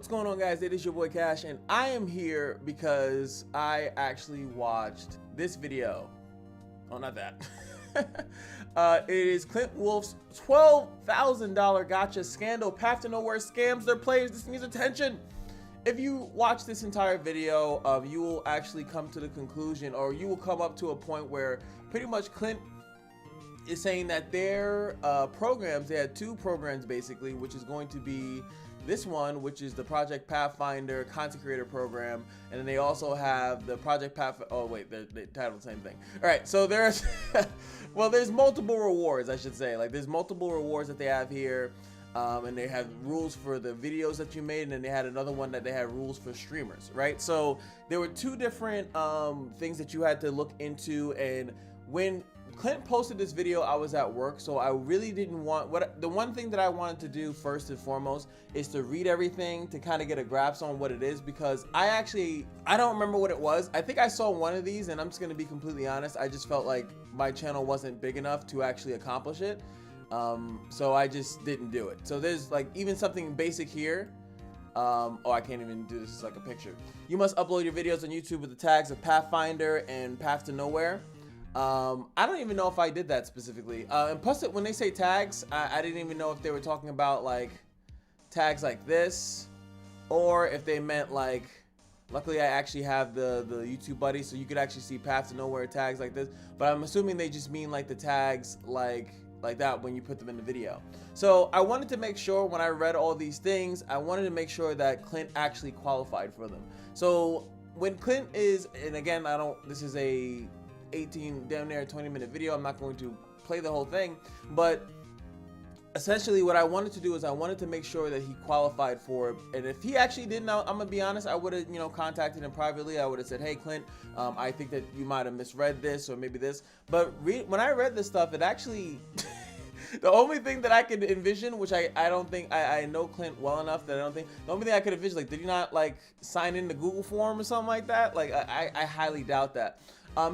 What's going on, guys? It is your boy Cash, and I am here because I actually watched this video. Oh, not that. It is Clint Wolf's $12,000 gotcha scandal. Path to Nowhere scams their players. This needs attention. If you watch this entire video, you will actually come to the conclusion, or you will come up to a point where pretty much Clint is saying that their programs, they had two programs basically, which is going to be this one, which is the Project Pathfinder content creator program, and then they also have the Project Path. Oh wait, they titled the same thing. All right, so there's well, there's multiple rewards, I should say. Like, there's multiple rewards that they have here, and they have rules for the videos that you made, and then they had another one that they had rules for streamers, right? So there were two different things that you had to look into, and when Clint posted this video, I was at work, so I really didn't want the one thing that I wanted to do first and foremost is to read everything to kind of get a grasp on what it is, because I don't remember what it was. I think I saw one of these, and I'm just going to be completely honest, I just felt like my channel wasn't big enough to actually accomplish it, so I just didn't do it. So there's like even something basic here. Oh, I can't even do this. It's like a picture. You must upload your videos on YouTube with the tags of Pathfinder and Path to Nowhere. I don't even know if I did that specifically. And plus, when they say tags, I didn't even know if they were talking about like tags like this, or if they meant like, luckily I actually have the YouTube buddy, so you could actually see Path to Nowhere tags like this, but I'm assuming they just mean like the tags like that when you put them in the video. So I wanted to make sure when I read all these things, I wanted to make sure that Clint actually qualified for them. So when Clint is, and again, this is a 18 damn near 20-minute video, I'm not going to play the whole thing, but essentially what I wanted to do is I wanted to make sure that he qualified for it. And if he actually didn't, I'm gonna be honest, I would have contacted him privately. I would have said, hey Clint, I think that you might have misread this or maybe this, but when I read this stuff, it actually the only thing that I could envision, which I don't think, I know Clint well enough that I don't think, the only thing I could envision, like, did he not like sign in the Google form or something like that? Like, I highly doubt that.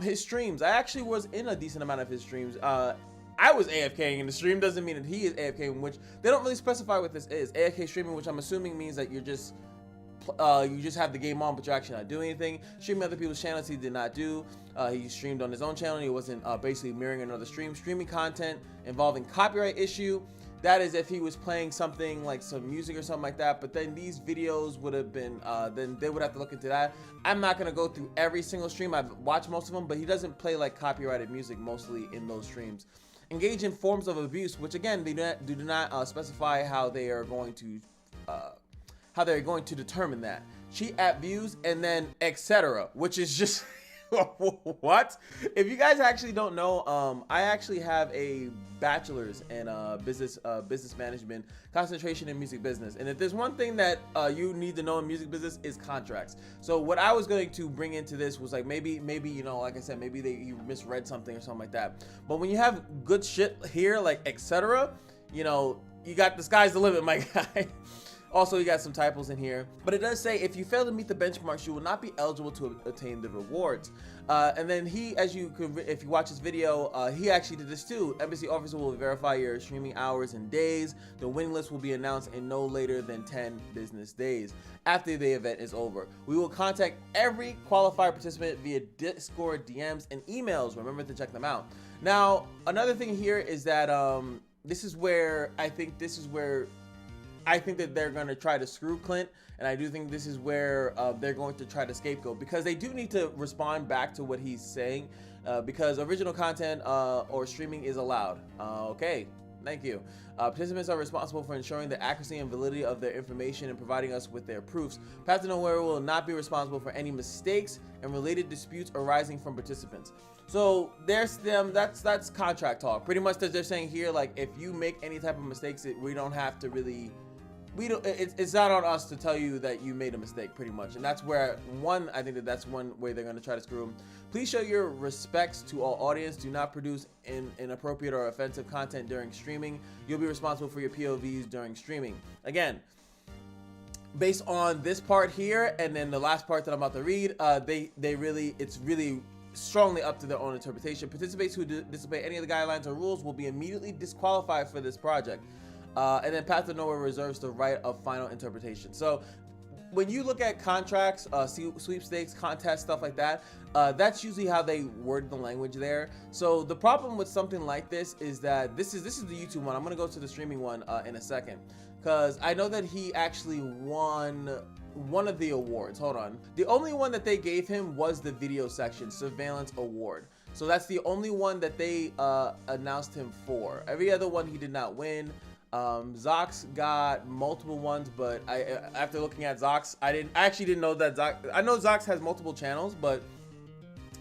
His streams, I actually was in a decent amount of his streams. I was AFKing in the stream, doesn't mean that he is AFKing, which they don't really specify what this is. AFK streaming, which I'm assuming means that you just have the game on, but you're actually not doing anything. Streaming other people's channels, he did not do. He streamed on his own channel. He wasn't basically mirroring another stream. Streaming content involving copyright issue. That is if he was playing something like some music or something like that, but then these videos would have been, then they would have to look into that. I'm not going to go through every single stream. I've watched most of them, but he doesn't play like copyrighted music mostly in those streams. Engage in forms of abuse, which again, they do not specify how they are going to determine that. Cheat at views, and then etc., which is just what? If you guys actually don't know, I actually have a bachelor's in business management, concentration in music business, and if there's one thing that you need to know in music business is contracts. So what I was going to bring into this was like maybe like I said, maybe you misread something or something like that. But when you have good shit here like etc., you got the sky's the limit, my guy. Also, you got some typos in here, but it does say if you fail to meet the benchmarks, you will not be eligible to attain the rewards. And then if you watch this video, he actually did this too. Embassy officer will verify your streaming hours and days. The winning list will be announced in no later than 10 business days after the event is over. We will contact every qualified participant via Discord, DMs, and emails. Remember to check them out. Now, another thing here is that this is where I think that they're going to try to screw Clint, and I do think this is where they're going to try to scapegoat, because they do need to respond back to what he's saying, because original content or streaming is allowed. Okay, thank you. Participants are responsible for ensuring the accuracy and validity of their information and providing us with their proofs. Path to Nowhere will not be responsible for any mistakes and related disputes arising from participants. So there's that's contract talk. Pretty much they're saying here, like, if you make any type of mistakes, we don't have to really, it's not on us to tell you that you made a mistake, pretty much. And that's where I think that's one way they're going to try to screw them. Please show your respects to all audience. Do not produce inappropriate or offensive content during streaming. You'll be responsible for your POVs during streaming. Again, based on this part here and then the last part that I'm about to read, it's really strongly up to their own interpretation. Participants who disobey any of the guidelines or rules will be immediately disqualified for this project. And then Path to Nowhere reserves the right of final interpretation. So when you look at contracts, sweepstakes, contests, stuff like that, that's usually how they word the language there. So the problem with something like this is that this is the YouTube one. I'm gonna go to the streaming one in a second, because I know that he actually won one of the awards. Hold on. The only one that they gave him was the video section surveillance award. So that's the only one that they announced him for. Every other one he did not win. Zox got multiple ones, but after looking at Zox, I actually didn't know that Zox. I know Zox has multiple channels, but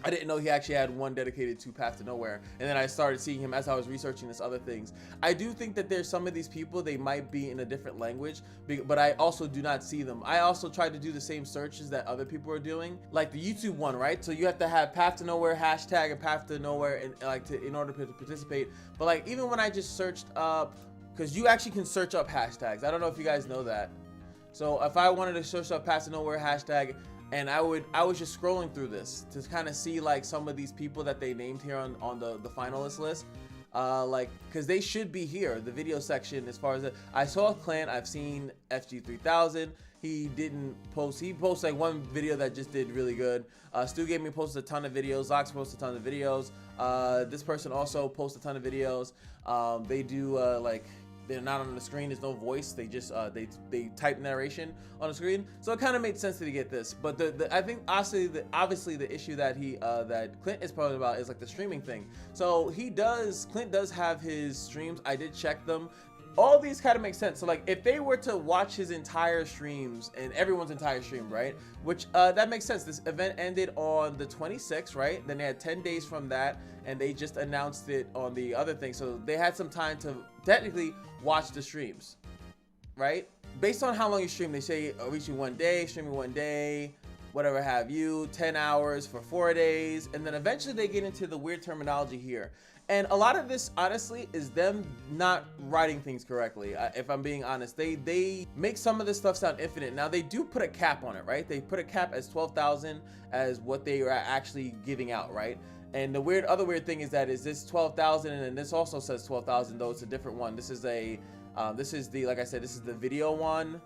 I didn't know he actually had one dedicated to Path to Nowhere. And then I started seeing him as I was researching this other things. I do think that there's some of these people, they might be in a different language, but I also do not see them. I also tried to do the same searches that other people are doing, like the YouTube one, right? So you have to have Path to Nowhere hashtag and Path to Nowhere in order to participate. But like even when I just searched up, because you actually can search up hashtags. I don't know if you guys know that. So if I wanted to search up Path to Nowhere hashtag, and I was just scrolling through this to kind of see like some of these people that they named here on the finalist list, like because they should be here, the video section. As far as I saw Clint, I've seen FG3000. He didn't post. He posted like one video that just did really good. Stu Gaming posted a ton of videos. Zox posted a ton of videos. This person also posted a ton of videos. They do like. They're not on the screen. There's no voice. They just they type narration on the screen. So it kind of made sense to get this. But I think obviously the issue that that Clint is probably about is like the streaming thing. So Clint does have his streams. I did check them. All these kind of make sense. So like if they were to watch his entire streams and everyone's entire stream, right? Which that makes sense. This event ended on the 26th, right? Then they had 10 days from that, and they just announced it on the other thing. So they had some time to technically watch the streams, right? Based on how long you stream, they say reaching 1 day, streaming 1 day, whatever have you, 10 hours for 4 days. And then eventually they get into the weird terminology here. And a lot of this, honestly, is them not writing things correctly. If I'm being honest, they make some of this stuff sound infinite. Now they do put a cap on it, right? They put a cap as 12,000 as what they are actually giving out, right? And the other weird thing is that is this 12,000, and then this also says 12,000, though it's a different one. This is like I said, this is the video one.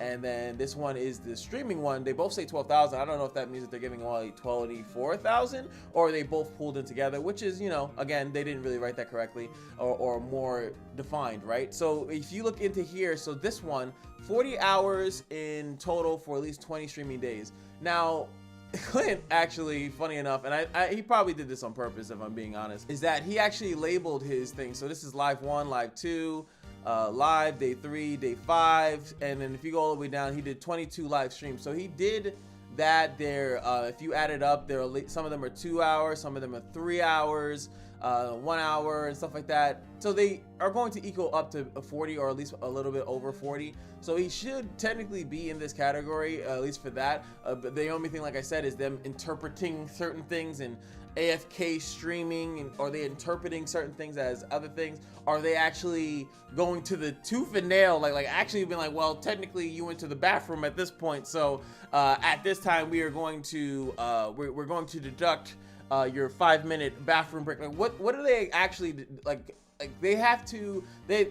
And then this one is the streaming one. They both say 12,000. I don't know if that means that they're giving away 24,000 or they both pulled in together, which is, you know, again, they didn't really write that correctly or more defined, right? So if you look into here, so this one, 40 hours in total for at least 20 streaming days. Now, Clint actually, funny enough, and he probably did this on purpose if I'm being honest, is that he actually labeled his thing. So this is live 1, live 2, live day 3, day 5, and then if you go all the way down, he did 22 live streams. So he did that there. If you add it up, some of them are 2 hours, some of them are 3 hours, 1 hour, and stuff like that. So they are going to equal up to 40, or at least a little bit over 40. So he should technically be in this category, at least for that. But the only thing, like I said, is them interpreting certain things and AFK streaming, or are they interpreting certain things as other things? Are they actually going to the tooth and nail, like actually being like, well, technically you went to the bathroom at this point, so at this time we are going to we're going to deduct your 5-minute bathroom break. Like what do they actually like they have to,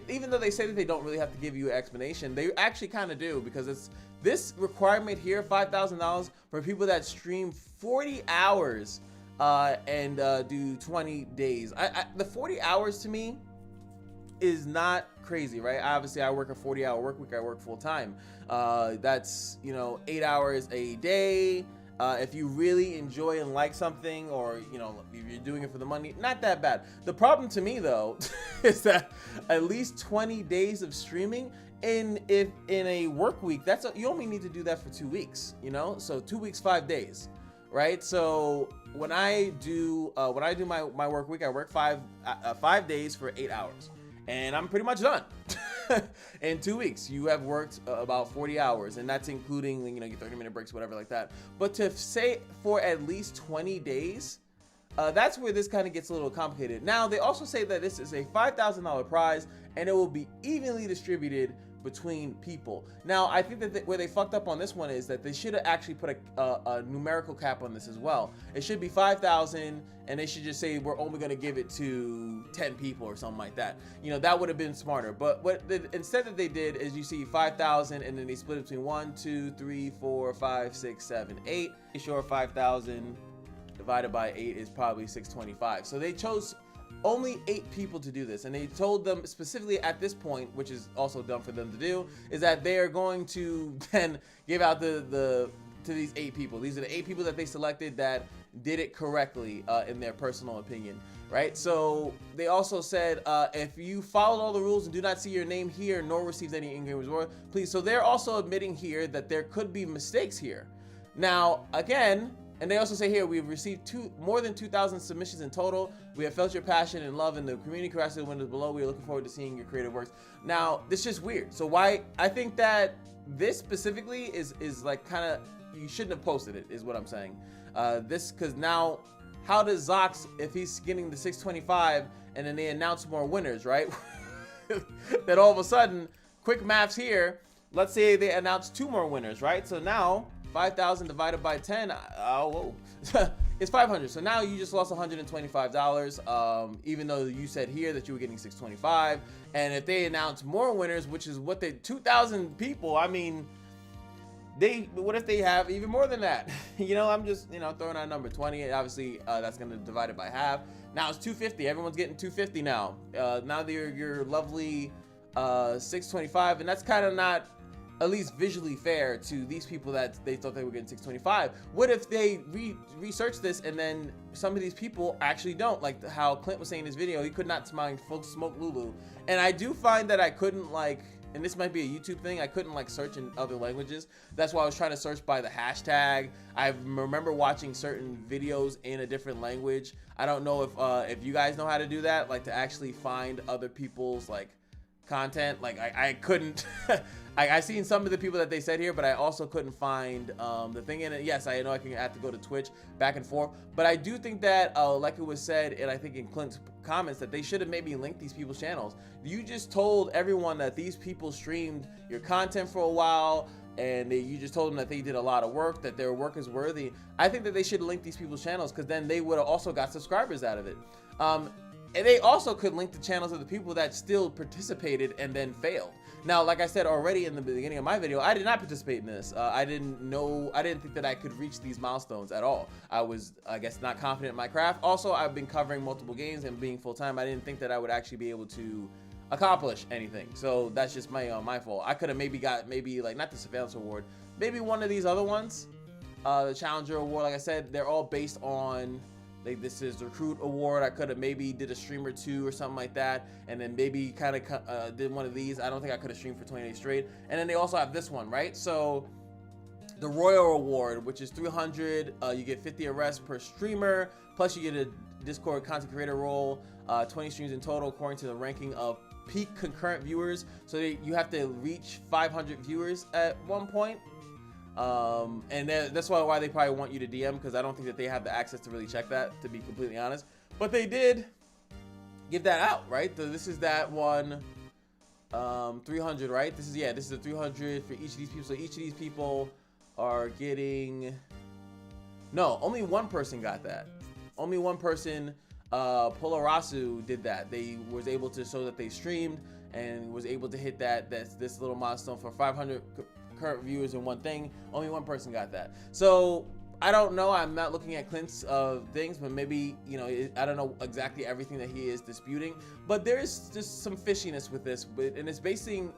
even though they say that they don't really have to give you an explanation, they actually kind of do, because it's this requirement here, $5,000 for people that stream 40 hours and do 20 days. The 40 hours to me is not crazy, right? Obviously I work a 40-hour work week. I work full time. That's, you know, 8 hours a day. If you really enjoy and like something, or, you know, if you're doing it for the money, not that bad. The problem to me though is that at least 20 days of streaming in a work week, you only need to do that for 2 weeks, you know? So 2 weeks, 5 days, right? So when I do my work week, I work 5 days for 8 hours, and I'm pretty much done. In 2 weeks, you have worked about 40 hours, and that's including, you know, your 30-minute breaks, whatever like that. But to say for at least 20 days, that's where this kind of gets a little complicated. Now, they also say that this is a $5,000 prize, and it will be evenly distributed between people. Now, I think that where they fucked up on this one is that they should have actually put a numerical cap on this as well. It should be 5,000, and they should just say we're only going to give it to 10 people or something like that. You know, that would have been smarter. But instead that they did is you see 5,000, and then they split it between 1, 2, 3, 4, 5, 6, 7, 8. Sure, 5,000 divided by 8 is probably 625. So they chose only 8 people to do this, and they told them specifically at this point, which is also dumb for them to do, is that they are going to then give out to these 8 people. These are the 8 people that they selected that did it correctly in their personal opinion, right? So they also said if you followed all the rules and do not see your name here nor received any in-game reward, please. So they're also admitting here that there could be mistakes here. Now again, and they also say here, we've received more than 2,000 submissions in total. We have felt your passion and love in the community. Caress the windows below. We are looking forward to seeing your creative works. Now, this is just weird. So why, I think that this specifically is like kind of, you shouldn't have posted it, is what I'm saying. Because now, how does Zox, if he's getting the 625 and then they announce more winners, right? That all of a sudden, quick maths here, let's say they announce 2 more winners, right? So now, 5,000 divided by 10, whoa, it's 500. So now you just lost $125, even though you said here that you were getting 625. And if they announce more winners, which is what they 2,000 people, I mean, what if they have even more than that? You know, I'm just, you know, throwing out a number 20. Obviously, that's going to divide it by half. Now it's 250. Everyone's getting 250 now. Now they're your lovely 625, and that's kind of not at least visually fair to these people that they thought they were getting 625. What if they research this and then some of these people actually don't? Like how Clint was saying in his video, he could not find folks smoke Lulu. And I do find that I couldn't like, and this might be a YouTube thing, I couldn't like search in other languages. That's why I was trying to search by the hashtag. I remember watching certain videos in a different language. I don't know if you guys know how to do that, like to actually find other people's like content. Like I couldn't. I seen some of the people that they said here, but I also couldn't find the thing in it. Yes, I know I have to go to Twitch back and forth, but I do think that like it was said, and I think in Clint's comments, that they should have maybe linked these people's channels. You just told everyone that these people streamed your content for a while, and you just told them that they did a lot of work, that their work is worthy. I think that they should link these people's channels, because then they would have also got subscribers out of it. And they also could link the channels of the people that still participated and then failed. Now, like I said already in the beginning of my video, I did not participate in this. I didn't think that I could reach these milestones at all. I was, I guess, not confident in my craft. Also, I've been covering multiple games and being full-time. I didn't think that I would actually be able to accomplish anything. So that's just my fault. I could have maybe got, like, not the Surveillance Award, maybe one of these other ones. The Challenger Award, like I said, they're all based on, like, this is the Recruit Award. I could have maybe did a stream or 2 or something like that, and then maybe kind of did one of these. I don't think I could have streamed for 20 days straight. And then they also have this one, right? So the Royal Award, which is 300, you get 50 arrests per streamer, plus you get a Discord content creator role, 20 streams in total according to the ranking of peak concurrent viewers. So you have to reach 500 viewers at one point. And that's why they probably want you to DM, because I don't think that they have the access to really check that, to be completely honest. But they did give that out, right? So this is that one, 300, right? This is the 300 for each of these people. So each of these people are getting, no, only one person got that. Only one person, Polarasu, did that. They was able to show that they streamed and was able to hit this little milestone for 500 current viewers in one thing. Only one person got that. So I don't know, I'm not looking at Clint's things, but maybe, you know, I don't know exactly everything that he is disputing, but there is just some fishiness with this, and it's basing,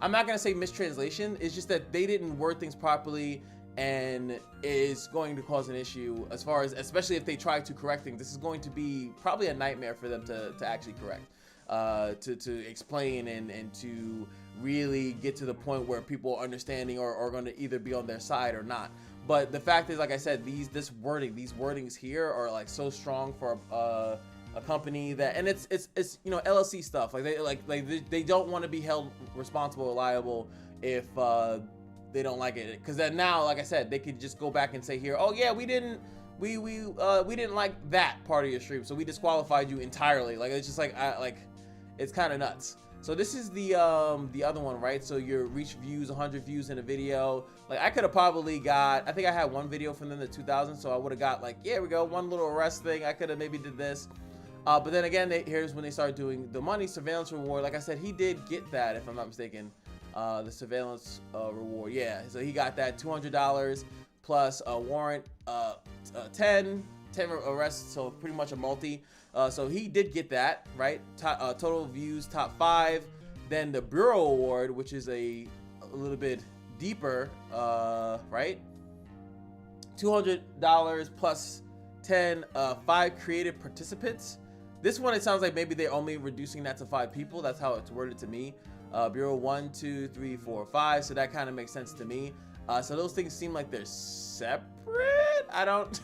I'm not gonna say mistranslation, it's just that they didn't word things properly, and is going to cause an issue as far as, especially if they try to correct things. This is going to be probably a nightmare for them to actually correct, to explain and to really get to the point where people are understanding or are going to either be on their side or not. But the fact is, like I said, these wordings here are like so strong for a company that, and it's you know, LLC stuff. Like they don't want to be held responsible or liable if they don't like it, because then now, like I said, they could just go back and say here, oh yeah, we didn't like that part of your stream, so we disqualified you entirely. Like, it's just like it's kind of nuts. So this is the other one, right? So your reach views, 100 views in a video. Like I could have probably got, I think I had one video from them in the 2000s, so I would have got like, yeah, we go, one little arrest thing. I could have maybe did this. But then again, here's when they start doing the money surveillance reward. Like I said, he did get that, if I'm not mistaken, the surveillance reward. Yeah, so he got that $200 plus a warrant, 10 arrests, so pretty much a multi. So he did get that, right? Total views, top 5. Then the Bureau Award, which is a little bit deeper, right? $200 plus 10, 5 creative participants. This one, it sounds like maybe they're only reducing that to 5 people. That's how it's worded to me. Bureau 1, 2, 3, 4, 5. So that kind of makes sense to me. So those things seem like they're separate. I don't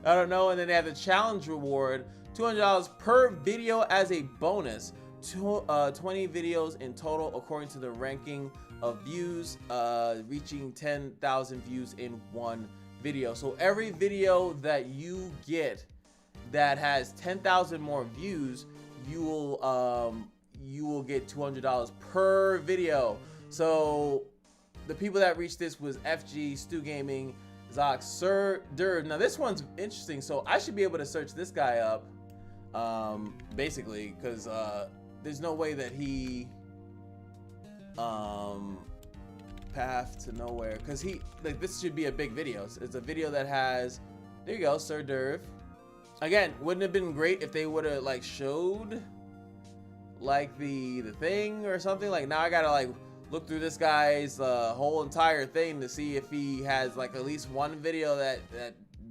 I don't know. And then they have the challenge reward, $200 per video as a bonus. 20 videos in total according to the ranking of views, reaching 10,000 views in one video. So every video that you get that has 10,000 more views, you will get $200 per video. So the people that reached this was FG, Stu Gaming, Zox, Sir Derv. Now this one's interesting, so I should be able to search this guy up, basically, because there's no way that he path to nowhere, because he, like, this should be a big video. It's a video that has, there you go, Sir Derv. Again, wouldn't it have been great if they would have like showed like the thing or something? Like now I gotta like look through this guy's whole entire thing to see if he has like at least one video that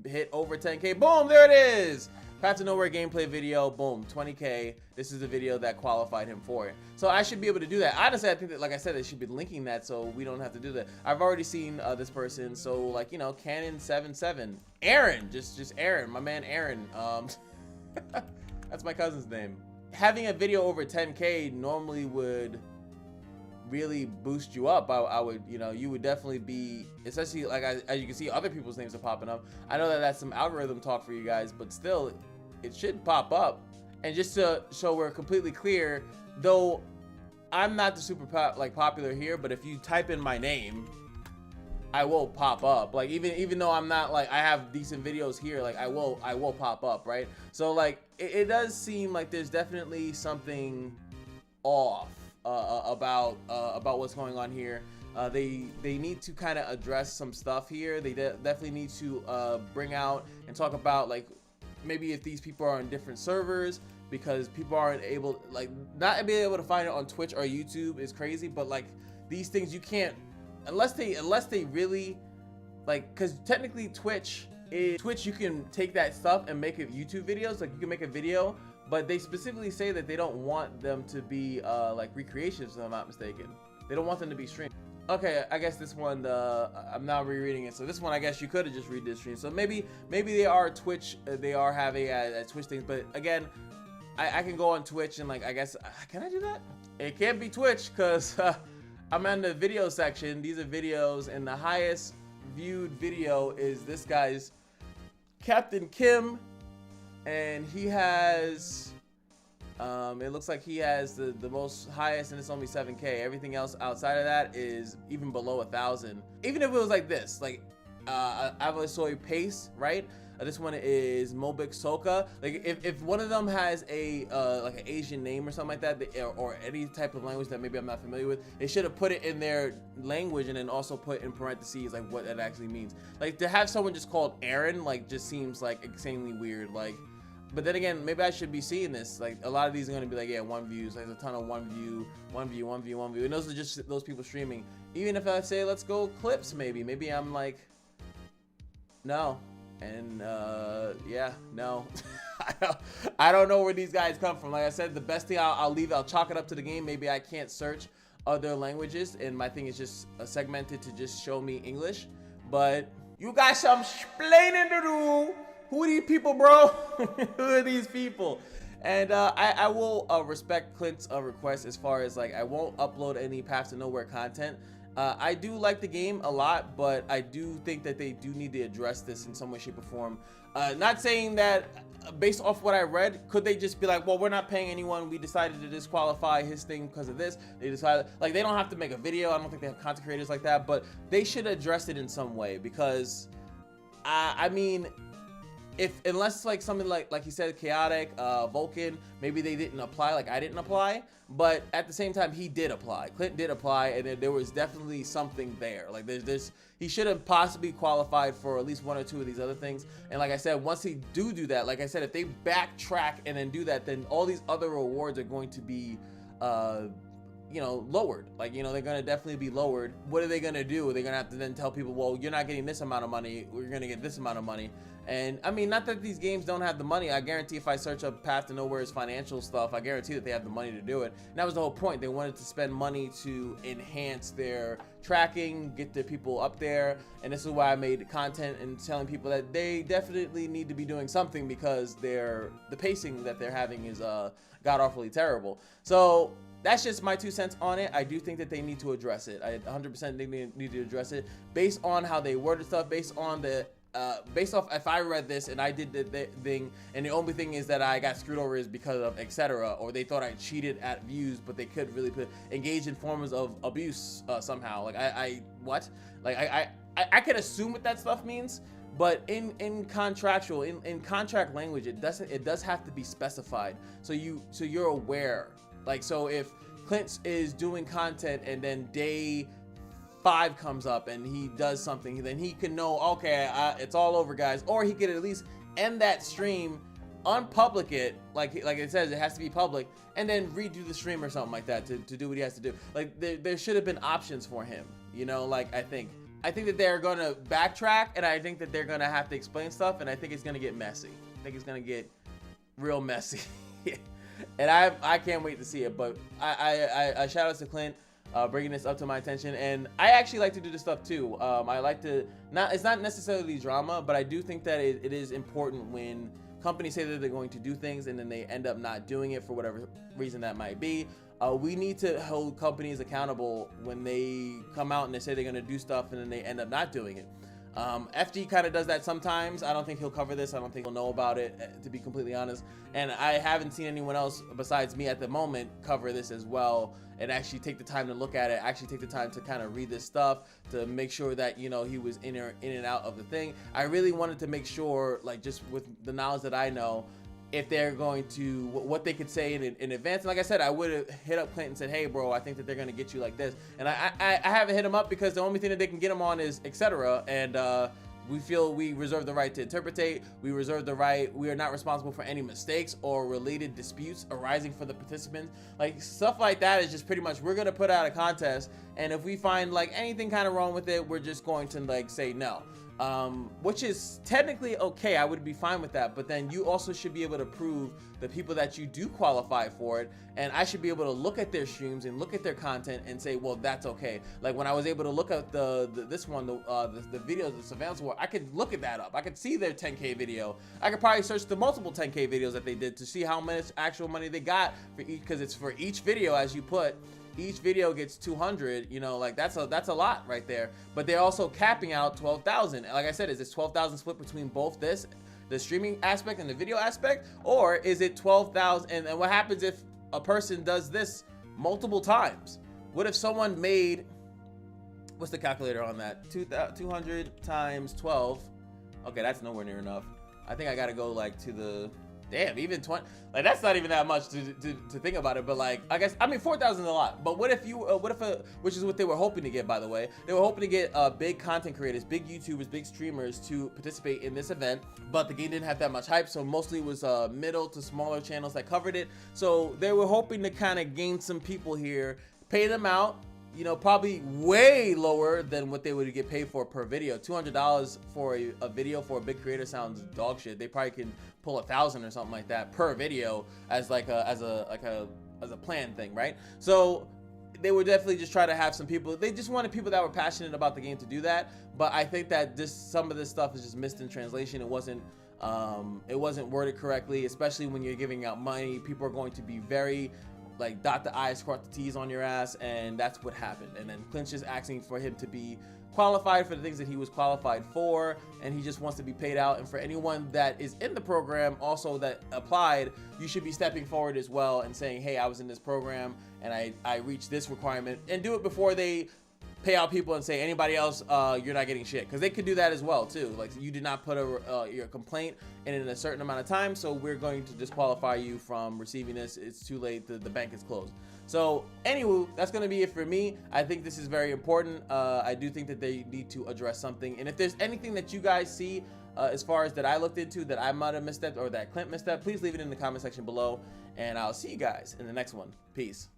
hit over 10K. Boom, there it is. Path to Nowhere gameplay video, boom, 20K. This is the video that qualified him for it. So I should be able to do that. Honestly, I think that, like I said, they should be linking that so we don't have to do that. I've already seen this person, so like, you know, Canon77, Aaron, just Aaron, my man Aaron. That's my cousin's name. Having a video over 10K normally would really boost you up. I would, you know, you would definitely be, especially like as you can see, other people's names are popping up. I know that that's some algorithm talk for you guys, but still, it should pop up. And just to show we're completely clear, though I'm not the super popular here, but if you type in my name, I will pop up. Like even though I'm not like, I have decent videos here, like I will pop up, right? So like it does seem like there's definitely something off about what's going on here. They need to kind of address some stuff here. They definitely need to bring out and talk about like maybe if these people are on different servers, because people aren't able, like, not being able to find it on Twitch or YouTube is crazy. But like these things you can't, unless they really like, because technically Twitch you can take that stuff and make it YouTube videos. Like you can make a video, but they specifically say that they don't want them to be like recreations, if I'm not mistaken. They don't want them to be streamed. Okay, I guess this one, I'm now rereading it. So this one, I guess you could have just read this stream. So maybe they are Twitch, they are having a Twitch things. But again, I can go on Twitch and like, I guess, can I do that? It can't be Twitch because I'm in the video section. These are videos, and the highest viewed video is this guy's Captain Kim. And he has, it looks like he has the most highest, and it's only 7K. Everything else outside of that is even below 1,000. Even if it was like this, like Avasoy Pace, right? This one is Mobik Soka. Like if one of them has a like an Asian name or something like that, or any type of language that maybe I'm not familiar with, they should have put it in their language and then also put in parentheses like what that actually means. Like to have someone just called Aaron, like just seems like insanely weird. Like, but then again, maybe I should be seeing this. Like a lot of these are gonna be like, yeah, 1 views. Like, there's a ton of 1 view, 1 view, 1 view, 1 view, and those are just those people streaming. Even if I say let's go clips, maybe I'm like, no. And yeah, no. I don't know where these guys come from. Like I said, the best thing I'll chalk it up to the game. Maybe I can't search other languages, and my thing is just segmented to just show me English. But you got some explaining to do. Who are these people, bro? Who are these people? And I will respect Clint's request as far as like I won't upload any Path to Nowhere content I do like the game a lot, but I do think that they do need to address this in some way, shape, or form. Not saying that based off what I read, could they just be like, well, we're not paying anyone, we decided to disqualify his thing because of this. They decided, like, they don't have to make a video. I don't think they have content creators like that, but they should address it in some way, because I mean, unless it's like something like you said, chaotic, Vulcan, maybe they didn't apply, like I didn't apply, but at the same time, he did apply. Clint did apply, and there was definitely something there. Like there's he should have possibly qualified for at least one or two of these other things. And like I said, once he do that, like I said, if they backtrack and then do that, then all these other rewards are going to be you know, lowered. Like, you know, they're gonna definitely be lowered. What are they gonna do? They're gonna have to then tell people, well, you're not getting this amount of money, we're gonna get this amount of money. And I mean, not that these games don't have the money. I guarantee if I search up Path to Nowhere's financial stuff, I guarantee that they have the money to do it. And that was the whole point. They wanted to spend money to enhance their tracking, get their people up there. And this is why I made content and telling people that they definitely need to be doing something, because the pacing that they're having is god awfully terrible. So that's just my 2 cents on it. I do think that they need to address it. I 100% think they need to address it based on how they worded stuff, based on the based off if I read this and I did the thing, and the only thing is that I got screwed over is because of etc., or they thought I cheated at views, but they could really engage in forms of abuse somehow. Like I could assume what that stuff means, but in contractual, in contract language, it does have to be specified, so you're aware. Like, so if Clint is doing content and then day 5 comes up and he does something, then he can know, okay, it's all over, guys. Or he could at least end that stream, unpublic it, like it says, it has to be public, and then redo the stream or something like that to do what he has to do. Like, there should have been options for him, you know. Like, I think that they're gonna backtrack, and I think that they're gonna have to explain stuff, and I think it's gonna get messy. I think it's gonna get real messy. And I can't wait to see it. But I shout out to Clint bringing this up to my attention, and I actually like to do this stuff too. I like to it's not necessarily drama, but I do think that it is important when companies say that they're going to do things and then they end up not doing it for whatever reason that might be. We need to hold companies accountable when they come out and they say they're going to do stuff and then they end up not doing it. FG kind of does that sometimes. I don't think he'll cover this. I don't think he'll know about it, to be completely honest. And I haven't seen anyone else besides me at the moment cover this as well and actually take the time to look at it, actually take the time to kind of read this stuff to make sure that, you know, he was in and out of the thing. I really wanted to make sure, like, just with the knowledge that I know, if they're going to, what they could say in advance. And like I said, I would have hit up Clint and said, hey bro, I think that they're gonna get you like this. And I haven't hit him up because the only thing that they can get him on is etc. And we feel we reserve the right to interpretate. We reserve the right, we are not responsible for any mistakes or related disputes arising for the participants. Like, stuff like that is just pretty much, we're gonna put out a contest, and if we find like anything kind of wrong with it, we're just going to like say no. Which is technically okay. I would be fine with that, but then you also should be able to prove the people that you do qualify for it, and I should be able to look at their streams and look at their content and say, well, that's okay. Like when I was able to look at the videos of the Surveillance War, I could look at that up. I could see their 10K video. I could probably search the multiple 10K videos that they did to see how much actual money they got for each, because it's for each video, as you put. Each video gets 200, you know, like that's a lot right there. But they're also capping out 12,000. Like I said, is this 12,000 split between both the streaming aspect and the video aspect, or is it 12,000? And what happens if a person does this multiple times? What if someone made, what's the calculator on that? 200 times 12. Okay, that's nowhere near enough. I think I gotta go like to the, damn, even 20, like that's not even that much to think about it. But like, I guess, I mean, 4,000 is a lot. But what if you, which is what they were hoping to get, by the way. They were hoping to get big content creators, big YouTubers, big streamers to participate in this event. But the game didn't have that much hype, so mostly it was middle to smaller channels that covered it. So they were hoping to kind of gain some people here, pay them out, you know, probably way lower than what they would get paid for per video. $200 for a video for a big creator sounds dog shit. They probably can pull 1,000 or something like that per video as like a planned thing, right? So they would definitely just try to have some people. They just wanted people that were passionate about the game to do that. But I think that some of this stuff is just missed in translation. It wasn't worded correctly, especially when you're giving out money. People are going to be very like dot the I's, cross the T's on your ass, and that's what happened. And then Clint's just asking for him to be qualified for the things that he was qualified for, and he just wants to be paid out. And for anyone that is in the program also that applied, you should be stepping forward as well and saying, hey, I was in this program and I reached this requirement, and do it before they pay out people and say anybody else, you're not getting shit, because they could do that as well too. Like, you did not put your complaint in a certain amount of time, so we're going to disqualify you from receiving this. It's too late, the bank is closed. So anywho, that's going to be it for me. I think this is very important. I do think that they need to address something, and if there's anything that you guys see as far as that I looked into that I might have misstepped or that Clint misstepped, please leave it in the comment section below, and I'll see you guys in the next one. Peace.